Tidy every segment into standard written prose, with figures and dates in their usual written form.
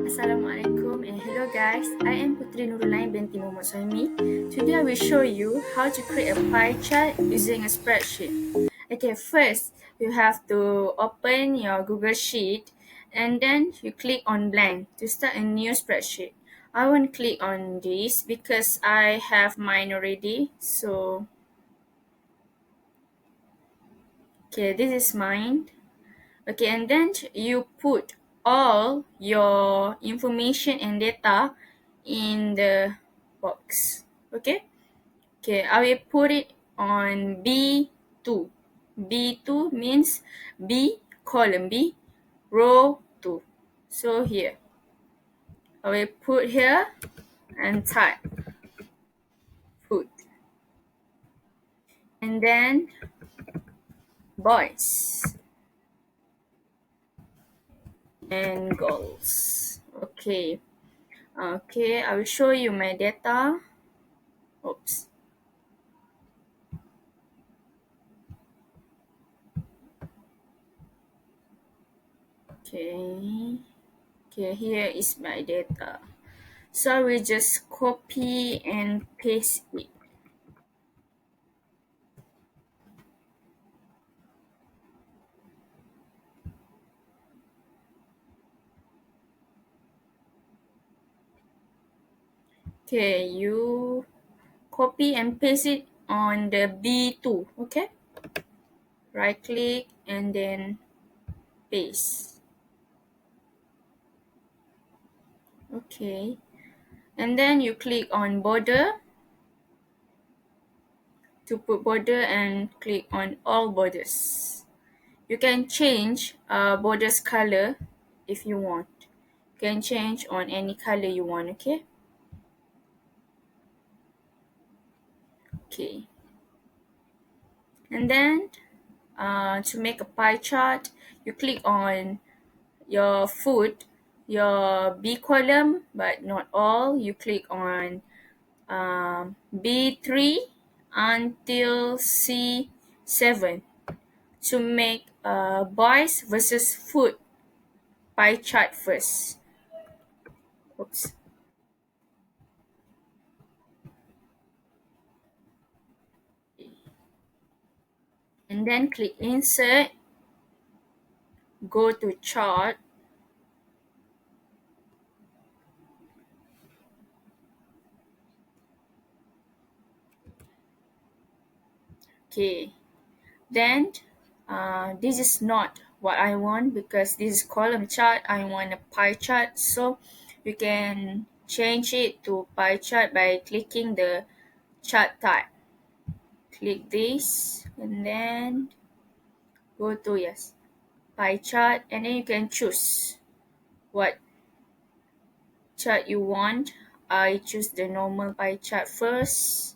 Assalamualaikum and hello guys, I am Putri Nurulain binti Muhammad Suhaimi. Today I will show you how to create a pie chart using a spreadsheet. Okay, first you have to open your Google Sheet and then you click on blank to start a new spreadsheet. I won't click on this because I have mine already. So, okay, this is mine. Okay, and then you put all your information and data in the box. Okay, I will put it on B2. B2 means B column B row 2. So here I will put here and type put, and then boys and girls. Okay, I will show you my data. Oops. Okay, here is my data. So we just copy and paste it. Okay, you copy and paste it on the B2. Okay, right click and then paste. Okay, and then you click on border to put border and click on all borders. You can change borders color if you want. You can change on any color you want. Okay, and then to make a pie chart, you click on your food, your B column, but not all. You click on B3 until C7 to make boys versus food pie chart first. Oops. And then click insert, go to chart. Okay, then this is not what I want because this is column chart. I want a pie chart, so you can change it to pie chart by clicking the chart type. Click this and then go to pie chart, and then you can choose what chart you want. I choose the normal pie chart first.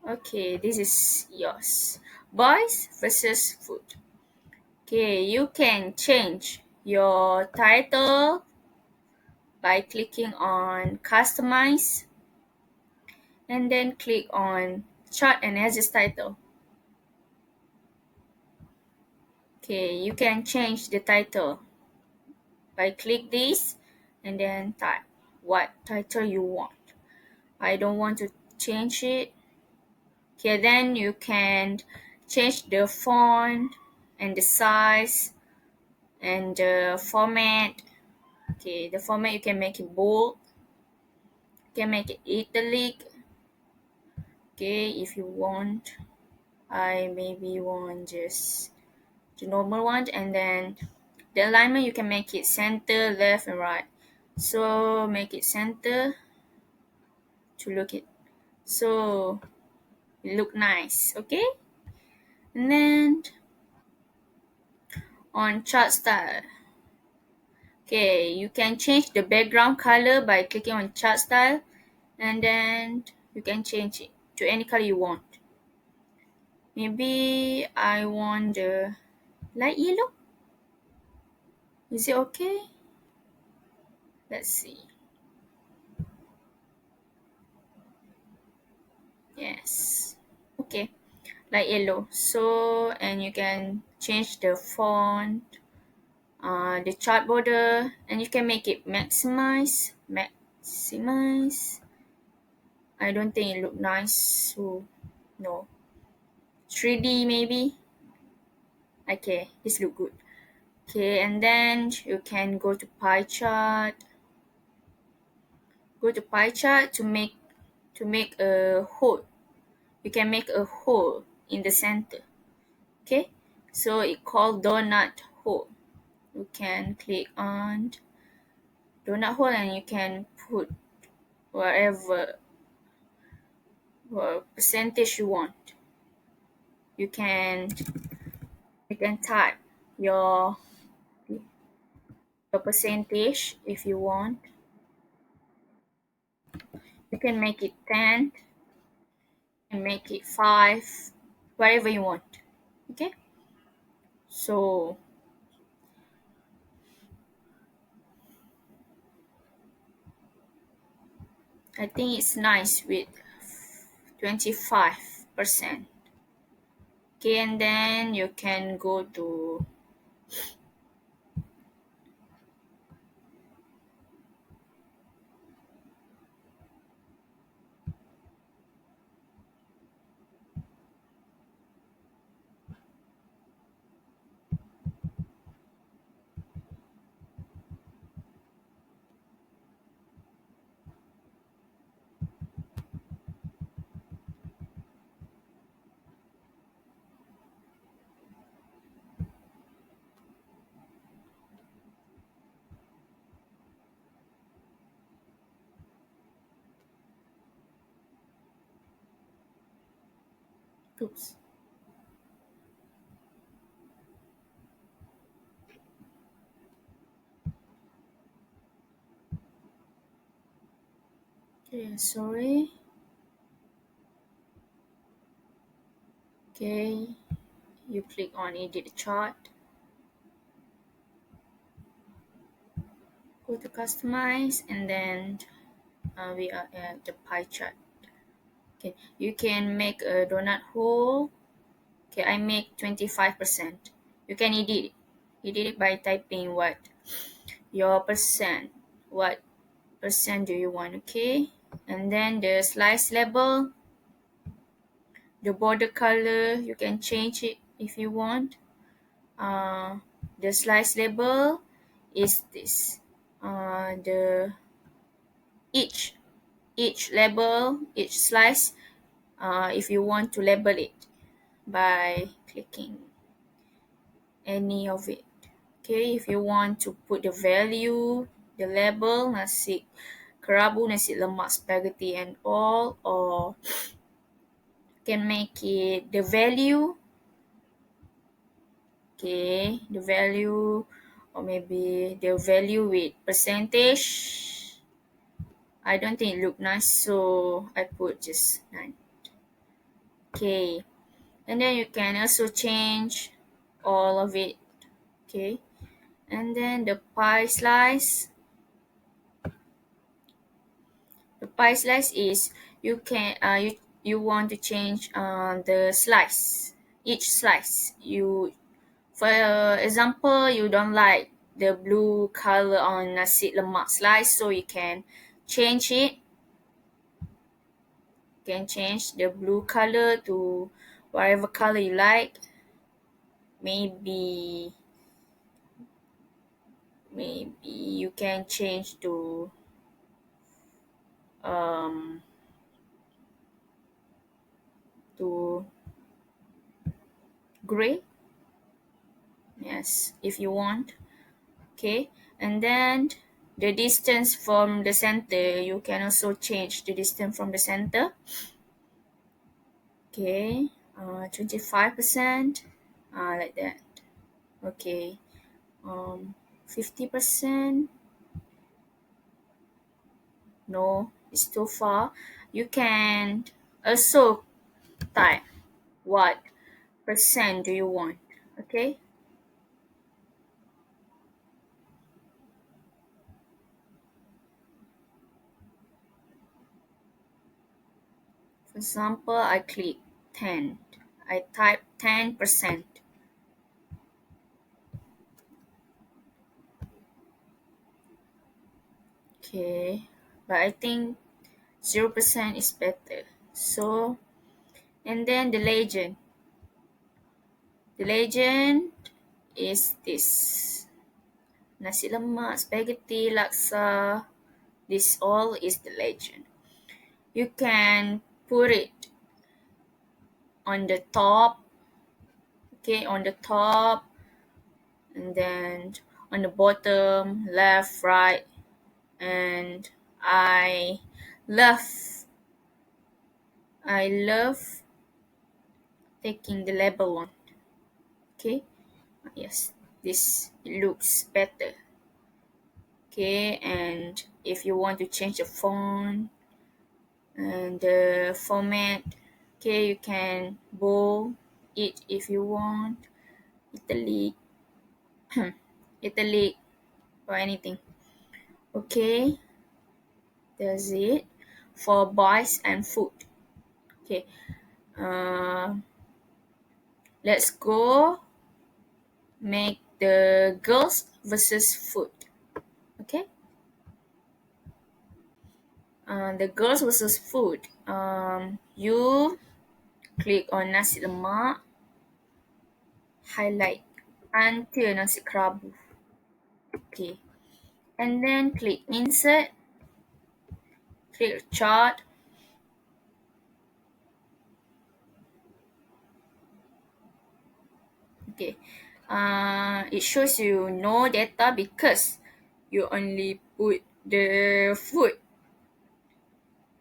Okay, this is yours. Boys versus food. Okay, you can change your title by clicking on customize and then click on chart analysis title. Okay, you can change the title by click this and then type what title you want. I don't want to change it. Okay, then you can change the font and the size and the format. Okay, the format you can make it bold, you can make it italic. Okay, if you want, I maybe want just the normal one, and then the alignment you can make it center, left, and right. So make it center to look it, so it look nice. Okay, and then on chart style. Okay, you can change the background color by clicking on chart style, and then you can change it to any color you want. Maybe I want the light yellow. Is it okay? Let's see. Yes. Okay, light yellow. So, and you can change the font the chart border, and you can make it maximize. I don't think it look nice, so no. 3D maybe. Okay, this look good. Okay, and then you can go to pie chart. Go to pie chart to make a hole. You can make a hole in the center. Okay, so it called donut hole. You can click on donut hole and you can put whatever percentage you want. You can type your percentage if you want. You can make it 10 and make it 5, whatever you want. Okay, so I think it's nice with 25%. Okay, and then you can go to oops. Okay, sorry. Okay, you click on edit chart. Go to customize, and then we are at the pie chart. Okay, you can make a donut hole. Okay, I make 25%. You can edit it by typing what percent do you want. Okay, and then the slice label, the border color, you can change it if you want. The slice label is this. The each label, each slice, if you want to label it by clicking any of it. Okay, if you want to put the value, the label, nasi kerabu, nasi lemak, spaghetti and all, or can make it the value. Okay, the value, or maybe the value with percentage. I don't think it look nice, so I put just 9. Okay, and then you can also change all of it. Okay, and then the pie slice. The pie slice is you can you want to change the slice. Each slice, you, for example, you don't like the blue color on nasi lemak slice, so you can change it. You can change the blue color to whatever color you like. Maybe you can change to to gray. Yes, if you want. Okay, and then the distance from the center, you can also change the distance from the center. Okay, 25%, like that. Okay, 50%. No, it's too far. You can also type what percent do you want. Okay, for example, I click 10. I type 10%. Okay, but I think 0% is better. So, and then the legend. The legend is this. Nasi lemak, spaghetti, laksa. This all is the legend. You can put it on the top. Okay, on the top. And then on the bottom, left, right. And I love taking the label one. Okay, yes, this looks better. Okay, and if you want to change the font and the format, okay, you can bold it if you want, italic, italic, or anything. Okay, that's it for boys and food. Okay, uh, let's go make the girls versus food. Okay, the girls versus food. You click on nasi lemak, highlight until nasi kerabu. Okay, and then click insert, click chart. Okay, it shows you no data because you only put the food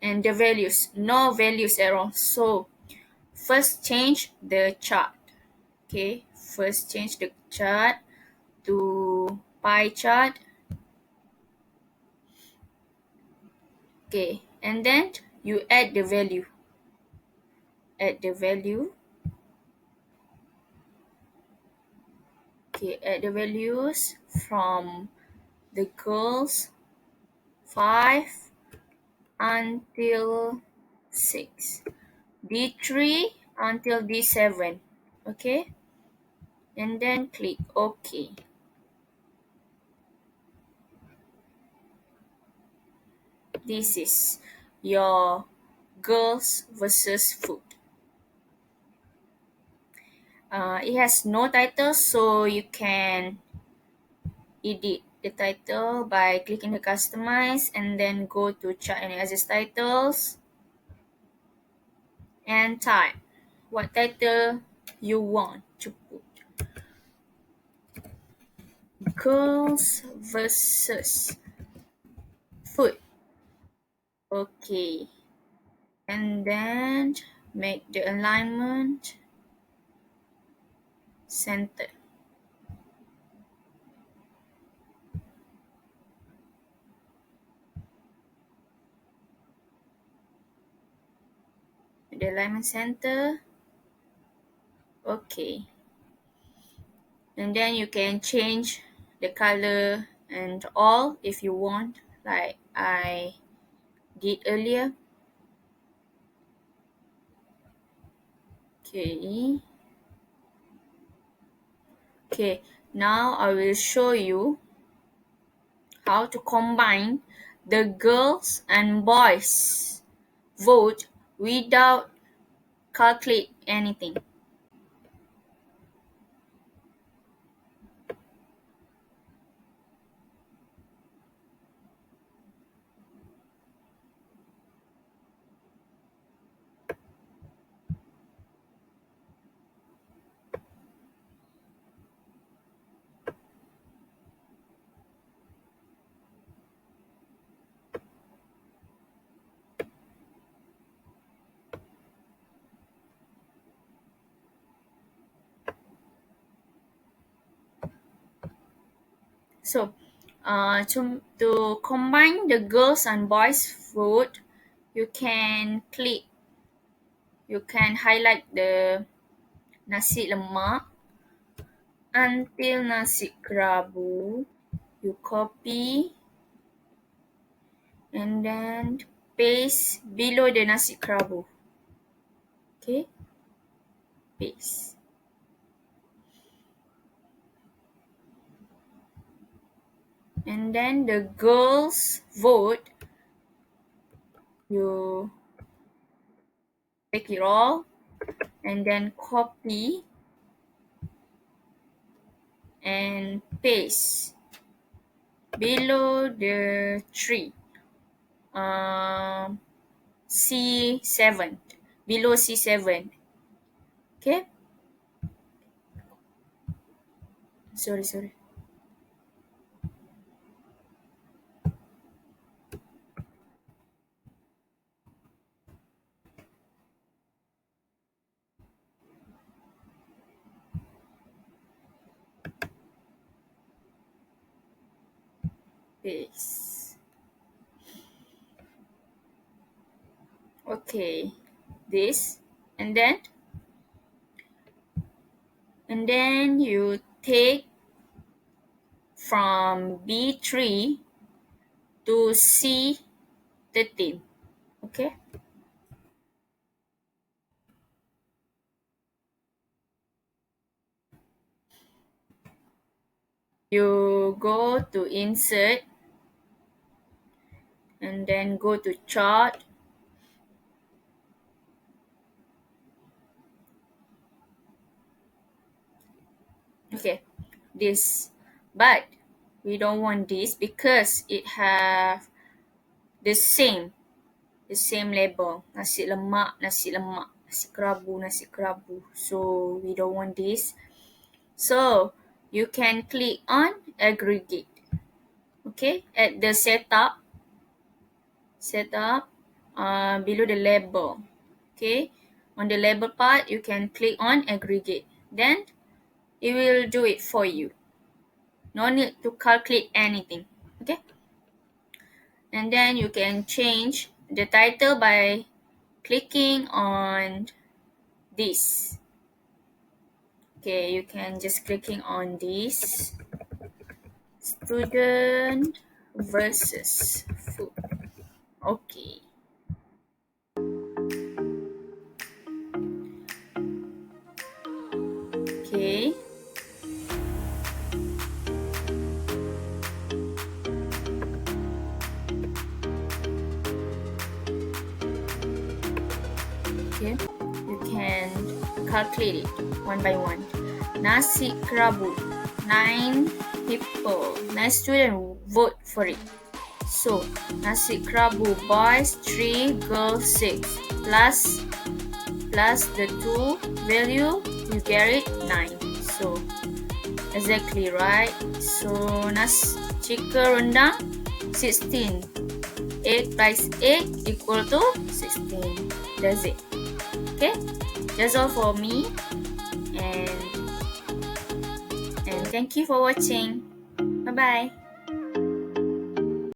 and the values, no values at all. So first change the chart. Okay, first change the chart to pie chart. Okay, and then you add the value. Add the value. Okay, add the values from the girls 5 until 6, D3 until D7. Okay, and then click OK. This is your girls versus food. It has no title, so you can edit the title by clicking the customize and then go to chart and adjust titles and type what title you want to put. Girls versus food. Okay, and then make the alignment center. The alignment center. Okay, and then you can change the color and all if you want, like I did earlier. Okay. Okay, now I will show you how to combine the girls and boys vote without calculate anything. So, to combine the girls and boys vote, you can highlight the nasi lemak until nasi kerabu. You copy and then paste below the nasi kerabu. Okay, paste. And then the girls vote, you take it all and then copy and paste below the tree. C7, below C7. Okay, sorry. Paste. Okay, this, and then you take from B3 to C13. Okay, you go to insert and then go to chart. Okay, this, but we don't want this because it have the same label, nasi lemak, nasi kerabu. So we don't want this. So you can click on aggregate. Okay, at the setup, below the label. Okay, on the label part, you can click on aggregate. Then it will do it for you. No need to calculate anything. Okay, and then you can change the title by clicking on this. Okay, you can just clicking on this, student versus food. Okay. Okay. Okay, you can calculate it one by one. Nasi kerabu, 9 people, 9 students vote for it. So nasi kerabu boys 3, girls 6, plus the 2 value, you get it 9. So exactly right. So nasi chicken rendang 16. 8 plus 8 equal to 16. That's it. Okay, that's all for me, and thank you for watching. Bye bye.